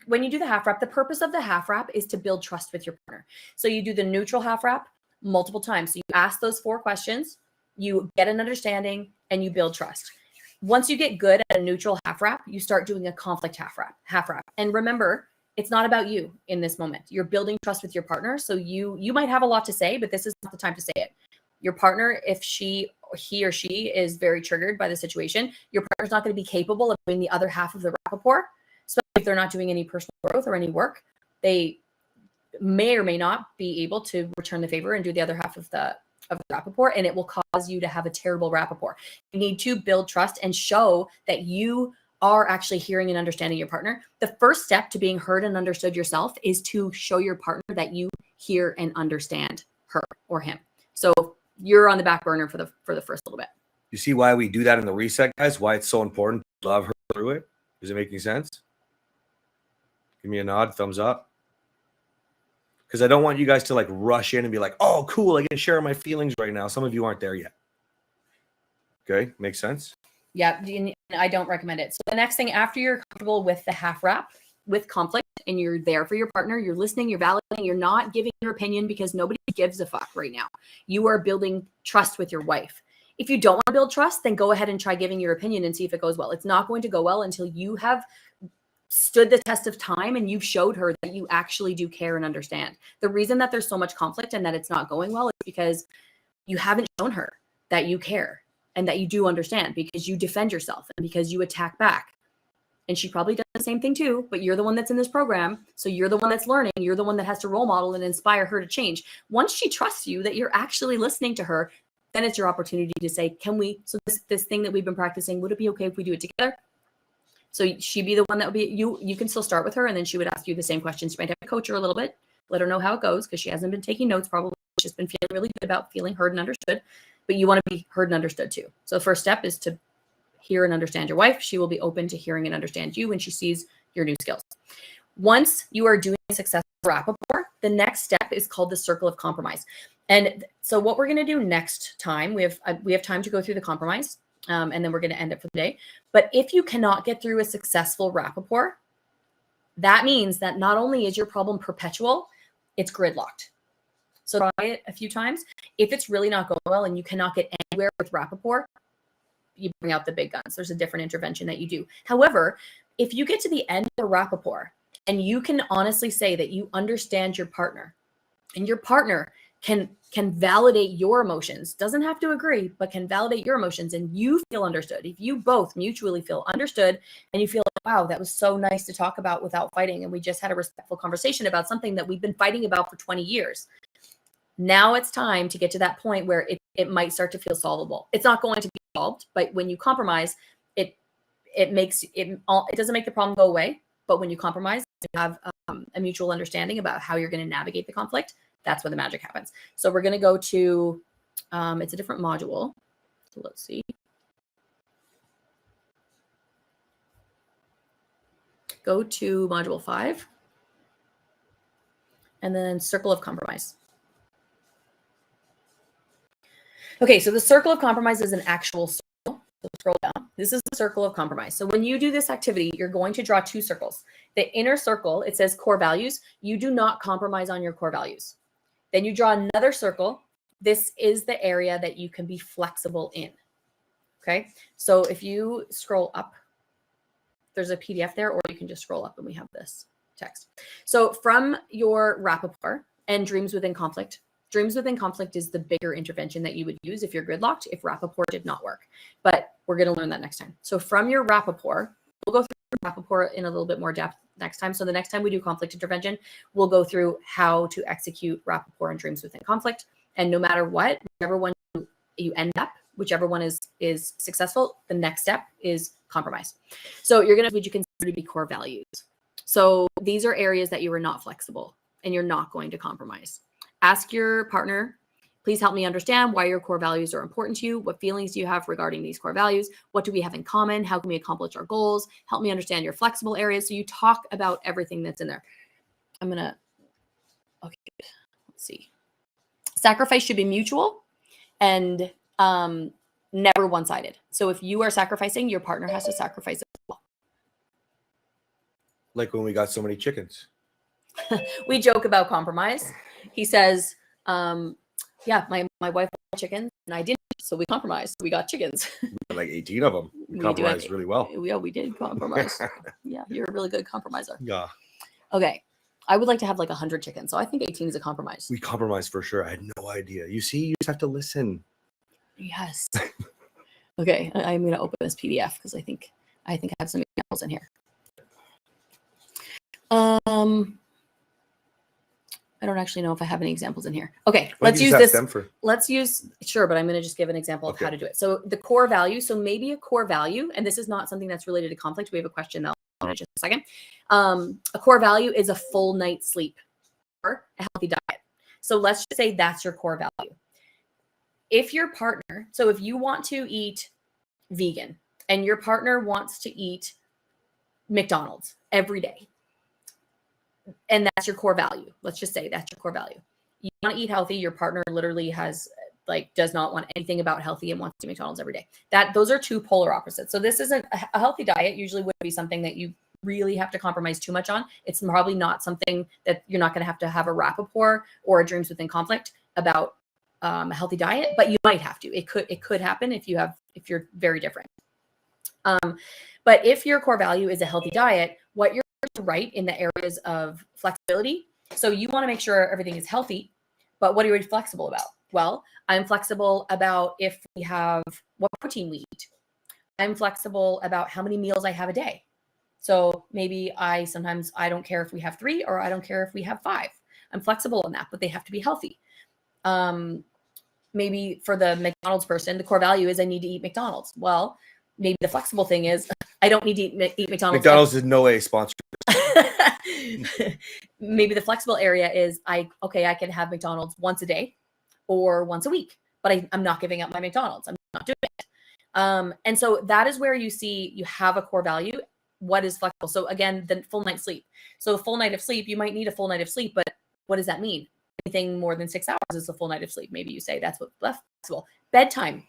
when you do the half wrap, the purpose of the half wrap is to build trust with your partner. So you do the neutral half wrap multiple times. So you ask those 4 questions, you get an understanding, and you build trust. Once you get good at a neutral half wrap, you start doing a conflict half wrap. And remember, it's not about you in this moment. You're building trust with your partner. So you might have a lot to say, but this is not the time to say it. Your partner, if he or she is very triggered by the situation, your partner's not going to be capable of doing the other half of the rapport. Especially if they're not doing any personal growth or any work, they may or may not be able to return the favor and do the other half of the rapport, and it will cause you to have a terrible rapport. You need to build trust and show that you are actually hearing and understanding your partner. The first step to being heard and understood yourself is to show your partner that you hear and understand her or him. So you're on the back burner for the first little bit. You see why we do that in the reset, guys? Why it's so important to love her through it? Does it make any sense? Give me a nod, thumbs up. Because I don't want you guys to like rush in and be like, oh, cool, I can share my feelings right now. Some of you aren't there yet. Okay, makes sense? Yeah, I don't recommend it. So the next thing, after you're comfortable with the half wrap, with conflict, and you're there for your partner, you're listening, you're validating, you're not giving your opinion because nobody gives a fuck right now. You are building trust with your wife. If you don't want to build trust, then go ahead and try giving your opinion and see if it goes well. It's not going to go well until you have stood the test of time and you've showed her that you actually do care and understand. The reason that there's so much conflict and that it's not going well is because you haven't shown her that you care and that you do understand, because you defend yourself and because you attack back. And she probably does the same thing too, but you're the one that's in this program. So you're the one that's learning. You're the one that has to role model and inspire her to change. Once she trusts you that you're actually listening to her, then it's your opportunity to say, so this thing that we've been practicing, would it be okay if we do it together? So she'd be the one that would be, you can still start with her, and then she would ask you the same questions. You might have to coach her a little bit, let her know how it goes, because she hasn't been taking notes probably. She's been feeling really good about feeling heard and understood, but you want to be heard and understood too. So the first step is to hear and understand your wife. She will be open to hearing and understand you when she sees your new skills. Once you are doing a successful rapport, the next step is called the circle of compromise. And so what we're going to do next time, we have time to go through the compromise, and then we're going to end it for the day. But if you cannot get through a successful rapport, that means that not only is your problem perpetual, it's gridlocked. So try it a few times. If it's really not going well and you cannot get anywhere with rapport, you bring out the big guns. There's a different intervention that you do. However, if you get to the end of the rapport and you can honestly say that you understand your partner, and your partner can validate your emotions, doesn't have to agree, but can validate your emotions, and you feel understood. If you both mutually feel understood and you feel like, wow, that was so nice to talk about without fighting, and we just had a respectful conversation about something that we've been fighting about for 20 years. Now it's time to get to that point where it might start to feel solvable. It's not going to be solved, but when you compromise, it doesn't make the problem go away. But when you compromise, you have a mutual understanding about how you're going to navigate the conflict. That's when the magic happens. So we're going to go to, it's a different module. So let's see. Go to module 5. And then circle of compromise. Okay, so the circle of compromise is an actual circle. So scroll down. This is the circle of compromise. So when you do this activity, you're going to draw 2 circles. The inner circle, it says core values. You do not compromise on your core values. Then you draw another circle. This is the area that you can be flexible in. Okay, so if you scroll up, there's a PDF there, or you can just scroll up and we have this text. So from your rapport and dreams within conflict, dreams within conflict is the bigger intervention that you would use if you're gridlocked, if rapport did not work. But we're going to learn that next time. So from your rapport, we'll go through rapport in a little bit more depth next time. So the next time we do conflict intervention, we'll go through how to execute rapport and dreams within conflict. And no matter what, whichever one you end up whichever one is successful, the next step is compromise. So you're going to, would you consider to be core values? So these are areas that you are not flexible and you're not going to compromise. Ask your partner, please help me understand why your core values are important to you. What feelings do you have regarding these core values? What do we have in common? How can we accomplish our goals? Help me understand your flexible areas. So you talk about everything that's in there. Okay, let's see. Sacrifice should be mutual and never one-sided. So if you are sacrificing, your partner has to sacrifice as well. Like when we got so many chickens. We joke about compromise. He says, yeah, my wife wanted chickens and I didn't, so we compromised. We got chickens. We got like 18 of them. We We do compromised have- really well. Yeah, we did compromise. Yeah, you're a really good compromiser. Yeah. Okay. I would like to have like 100 chickens. So I think 18 is a compromise. We compromised for sure. I had no idea. You see, you just have to listen. Yes. Okay. I'm going to open this PDF because I think I have some examples in here. I don't actually know if I have any examples in here. Okay, What let's did you use just this. ask them for? Let's use, sure, but I'm going to just give an example of how Okay. to do it. So the core value, so maybe a core value, and this is not something that's related to conflict. We have a question that I'll in just a second. A core value is a full night's sleep or a healthy diet. So let's just say that's your core value. If your partner, so if you want to eat vegan and your partner wants to eat McDonald's every day, and that's your core value. Let's just say that's your core value. You want to eat healthy. Your partner literally has does not want anything about healthy and wants to eat McDonald's every day. Those are two polar opposites. So this isn't a healthy diet. Usually would be something that you really have to compromise too much on. It's probably not something that you're not going to have a rapport or a dreams within conflict about a healthy diet, but you might have to. It could happen if you're very different. But if your core value is a healthy diet, what you're right in the areas of flexibility. So you want to make sure everything is healthy, but what are you flexible about? Well, I'm flexible about if we have what protein we eat. I'm flexible about how many meals I have a day. So maybe sometimes I don't care if we have 3 or I don't care if we have 5. I'm flexible on that, but they have to be healthy. Maybe for the McDonald's person, the core value is I need to eat McDonald's. Well, maybe the flexible thing is I don't need to eat McDonald's. McDonald's is no way a sponsor. Maybe the flexible area is I can have McDonald's once a day or once a week, but I'm not giving up my McDonald's. I'm not doing it. And so that is where you see you have a core value. What is flexible? So again, the full night's sleep. So a full night of sleep, you might need a full night of sleep, but what does that mean? Anything more than 6 hours is a full night of sleep. Maybe you say that's what's flexible. Bedtime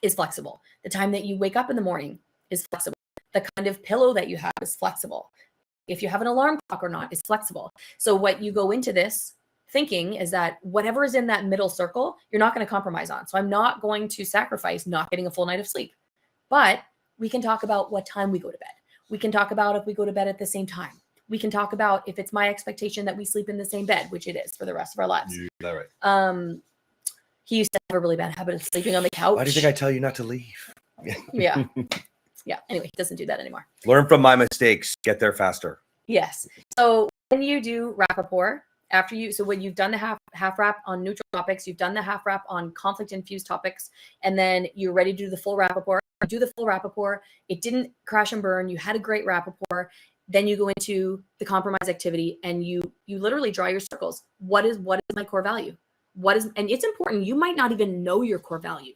is flexible. The time that you wake up in the morning is flexible. The kind of pillow that you have is flexible. If you have an alarm clock or not is flexible. So what you go into this thinking is that whatever is in that middle circle, you're not going to compromise on. So I'm not going to sacrifice not getting a full night of sleep. But we can talk about what time we go to bed. We can talk about if we go to bed at the same time. We can talk about if it's my expectation that we sleep in the same bed, which it is for the rest of our lives. You got that right. He used to have a really bad habit of sleeping on the couch. Why do you think I tell you not to leave? Yeah. Yeah. Anyway, he doesn't do that anymore. Learn from my mistakes. Get there faster. Yes. So when you do rapport, when you've done the half wrap on neutral topics, you've done the half wrap on conflict infused topics, and then you're ready to do the full rapport. Do the full rapport. It didn't crash and burn. You had a great rapport. Then you go into the compromise activity and you literally draw your circles. What is my core value? And it's important. You might not even know your core value.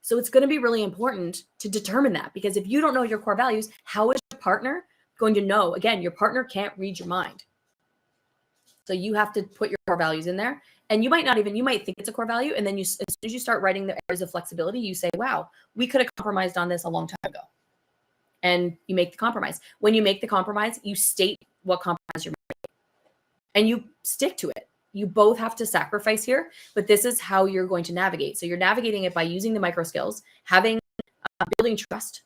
So it's going to be really important to determine that, because if you don't know your core values, how is your partner going to know? Again, your partner can't read your mind. So you have to put your core values in there, and you might think it's a core value. And then as soon as you start writing the areas of flexibility, you say, wow, we could have compromised on this a long time ago. And you make the compromise. When you make the compromise, you state what compromise you're making and you stick to it. You both have to sacrifice here, but this is how you're going to navigate. So you're navigating it by using the micro skills, building trust,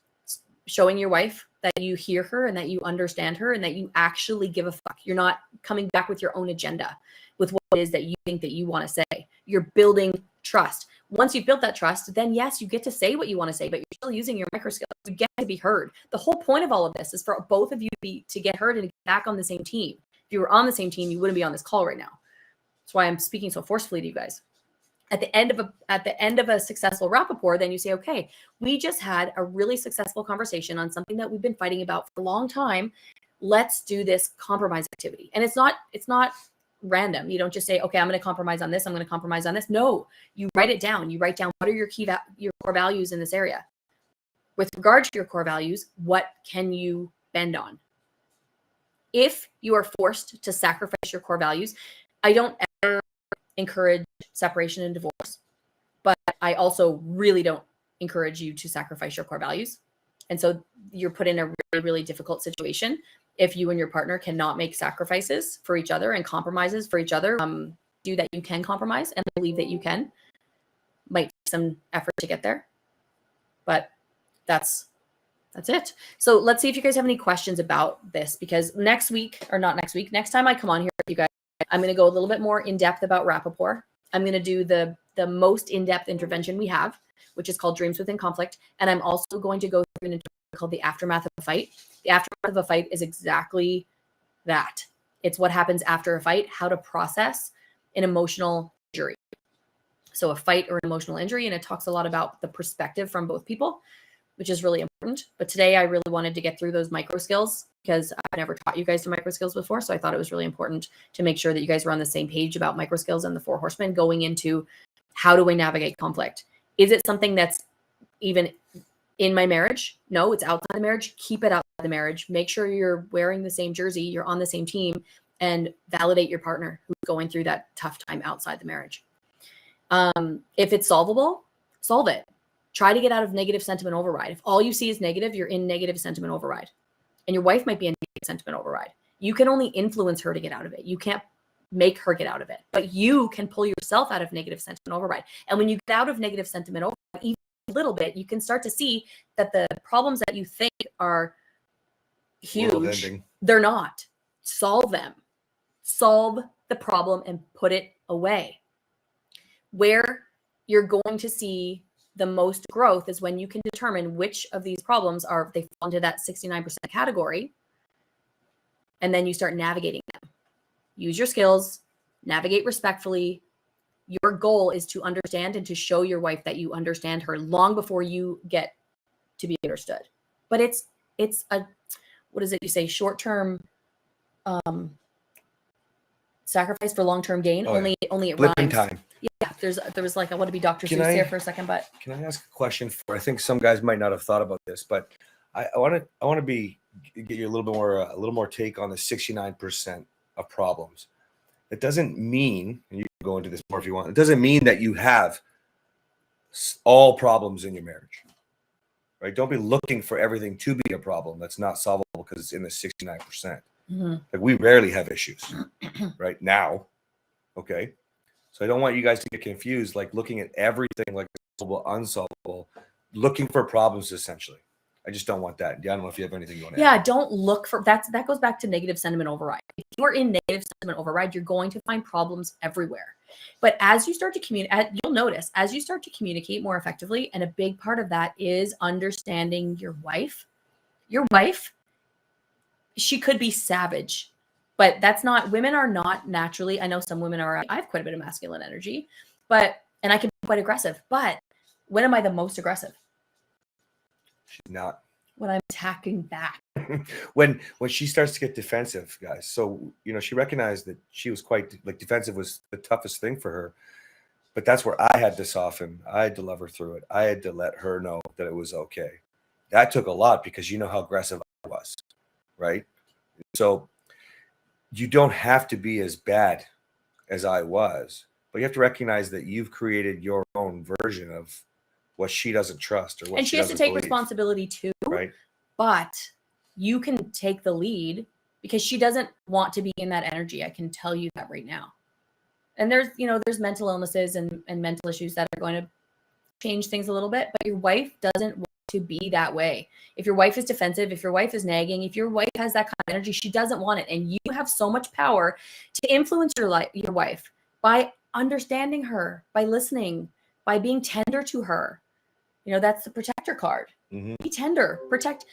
showing your wife that you hear her and that you understand her and that you actually give a fuck. You're not coming back with your own agenda with what it is that you think that you want to say. You're building trust. Once you've built that trust, then yes, you get to say what you want to say, but you're still using your micro skills. You get to be heard. The whole point of all of this is for both of you to get heard and get back on the same team. If you were on the same team, you wouldn't be on this call right now. That's why I'm speaking so forcefully to you guys. At the end of a successful rapport, then you say, okay, we just had a really successful conversation on something that we've been fighting about for a long time. Let's do this compromise activity. And it's not random. You don't just say, okay, I'm going to compromise on this. I'm going to compromise on this. No, you write it down. You write down what are your core values in this area. With regard to your core values, what can you bend on? If you are forced to sacrifice your core values, I don't ever encourage separation and divorce, but I also really don't encourage you to sacrifice your core values. And so you're put in a really, really difficult situation if you and your partner cannot make sacrifices for each other and compromises for each other. Do that you can compromise and believe that you can. Might take some effort to get there, but that's it. So let's see if you guys have any questions about this, because next time I come on here with you guys, I'm going to go a little bit more in depth about rapport. I'm going to do the most in-depth intervention we have, which is called Dreams Within Conflict. And I'm also going to go through an intervention called the aftermath of a fight. The aftermath of a fight is exactly that. It's what happens after a fight, how to process an emotional injury. So a fight or an emotional injury, and it talks a lot about the perspective from both people, which is really important. But today I really wanted to get through those micro skills because I've never taught you guys the micro skills before. So I thought it was really important to make sure that you guys were on the same page about micro skills and the 4 horsemen going into how do we navigate conflict? Is it something that's even in my marriage? No, it's outside the marriage. Keep it outside the marriage. Make sure you're wearing the same jersey, you're on the same team, and validate your partner who's going through that tough time outside the marriage. If it's solvable, solve it. Try to get out of negative sentiment override. If all you see is negative, you're in negative sentiment override. And your wife might be in negative sentiment override. You can only influence her to get out of it. You can't make her get out of it. But you can pull yourself out of negative sentiment override. And when you get out of negative sentiment override, even a little bit, you can start to see that the problems that you think are huge, they're not. Solve them. Solve the problem and put it away. Where you're going to see the most growth is when you can determine which of these problems they fall into that 69% category. And then you start navigating them. Use your skills, navigate respectfully. Your goal is to understand and to show your wife that you understand her long before you get to be understood. But it's a, what is it you say? Short-term sacrifice for long-term gain. Only it Flipping rhymes. time. Yeah, there was like, I want to be Dr. Can Seuss here for a second, but Can I ask a question? I think some guys might not have thought about this, but I want to get you a little more take on the 69% of problems. It doesn't mean, and you can go into this more if you want, it doesn't mean that you have all problems in your marriage, right? Don't be looking for everything to be a problem that's not solvable because it's in the 69%. mm-hmm. Like we rarely have issues right now. Okay. So I don't want you guys to get confused, like looking at everything like solvable, unsolvable, looking for problems essentially. I just don't want that. I don't know if you have anything you want to add. Yeah, don't look for that goes back to negative sentiment override. If you're in negative sentiment override, you're going to find problems everywhere. But as you start to communicate, you'll notice as you start to communicate more effectively, and a big part of that is understanding your wife. Your wife, she could be savage, but that's not, women are not naturally, I know some women are, I have quite a bit of masculine energy, and I can be quite aggressive, but when am I the most aggressive? She's not. When I'm attacking back. when she starts to get defensive, guys. So, she recognized that she was quite, like, defensive was the toughest thing for her. But that's where I had to soften. I had to love her through it. I had to let her know that it was okay. That took a lot because you know how aggressive I was, right? So you don't have to be as bad as I was, but you have to recognize that you've created your own version of what she doesn't trust or what and she has to take responsibility too, right? But you can take the lead because she doesn't want to be in that energy. I can tell you that right now. And there's mental illnesses and mental issues that are going to change things a little bit, but your wife doesn't want to be that way. If your wife is defensive, if your wife is nagging, if your wife has that kind of energy, she doesn't want it. And you have so much power to influence your wife by understanding her, by listening, by being tender to her. That's the protector card. Mm-hmm. Be tender, protect.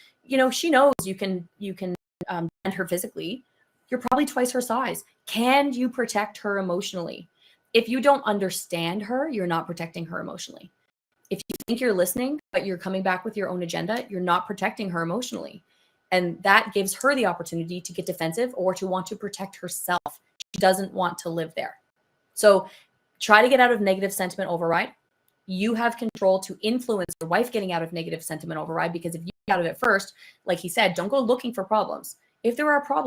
She knows you can defend her physically. You're probably twice her size. Can you protect her emotionally? if you don't understand her, you're not protecting her emotionally. If you think you're listening, but you're coming back with your own agenda, you're not protecting her emotionally. And that gives her the opportunity to get defensive or to want to protect herself. She doesn't want to live there. So try to get out of negative sentiment override. You have control to influence your wife getting out of negative sentiment override, because if you get out of it first, like he said, don't go looking for problems. If there are problems,